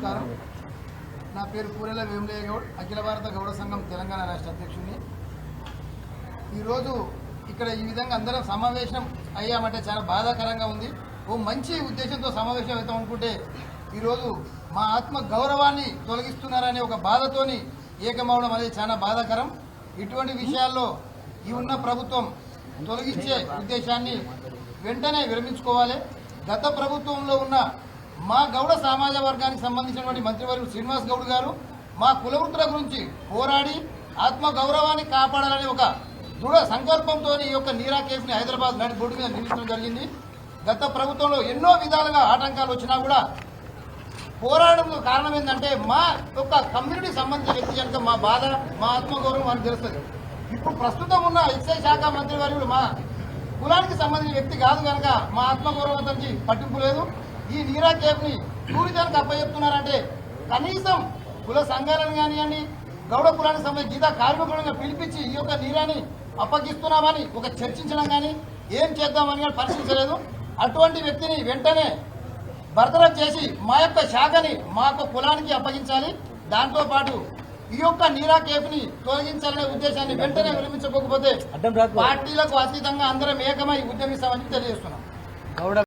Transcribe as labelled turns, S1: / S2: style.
S1: నమస్కారం. నా పేరు పూరెల వేములయ్య గౌడ్, అఖిల భారత గౌడ సంఘం తెలంగాణ రాష్ట్ర అధ్యక్షుడిని. ఈరోజు ఇక్కడ ఈ విధంగా అందరం సమావేశం అయ్యామంటే చాలా బాధాకరంగా ఉంది. ఓ మంచి ఉద్దేశంతో సమావేశం అవుతాం అనుకుంటే ఈరోజు మా ఆత్మ గౌరవాన్ని తొలగిస్తున్నారనే ఒక బాధతోని ఏకమవడం అనేది చాలా బాధాకరం. ఇటువంటి విషయాల్లో ఈ ఉన్న ప్రభుత్వం తొలగించే ఉద్దేశాన్ని వెంటనే విరమించుకోవాలి. గత ప్రభుత్వంలో ఉన్న మా గౌడ సమాజ వర్గానికి సంబంధించినటువంటి మంత్రివర్యులు శ్రీనివాస్ గౌడ్ గారు మా కులవృత్తుల గురించి పోరాడి ఆత్మ గౌరవాన్ని కాపాడాలని ఒక దృఢ సంకల్పంతో ఈ యొక్క నీరా కేసుని హైదరాబాద్ నాటి బోర్డు మీద నిలిపించడం జరిగింది. గత ప్రభుత్వంలో ఎన్నో విధాలుగా ఆటంకాలు వచ్చినా కూడా పోరాటంలో కారణం ఏంటంటే మా యొక్క కమ్యూనిటీ సంబంధించిన వ్యక్తి కనుక మా బాధ మా ఆత్మగౌరవం మనకు తెలుస్తుంది. ఇప్పుడు ప్రస్తుతం ఉన్న ఎక్సైజ్ శాఖ మంత్రివర్యులు మా కులానికి సంబంధించిన వ్యక్తి కాదు కనుక మా ఆత్మగౌరవానికి పట్టింపు లేదు. ఈ నీరా కేఫ్ని టూరిజానికి అప్పచెప్తున్నారంటే కనీసం కుల సంఘాలను కానివ్వండి, గౌడ కులానికి సంబంధించి గీతా కార్మికులను పిలిపించి ఈ యొక్క నీరాని అప్పగిస్తున్నామని ఒక చర్చించడం కానీ ఏం చేద్దామని కానీ పరిశీలించలేదు. అటువంటి వ్యక్తిని వెంటనే బర్తరఫ్ చేసి మా యొక్క శాఖని మా యొక్క కులానికి అప్పగించాలి. దాంతోపాటు ఈ యొక్క నీరా కేఫ్ని తొలగించాలనే ఉద్దేశాన్ని వెంటనే విరమించకపోతే పార్టీలకు అతీతంగా అందరం ఏకమై ఉద్యమిస్తామని తెలియజేస్తున్నాం.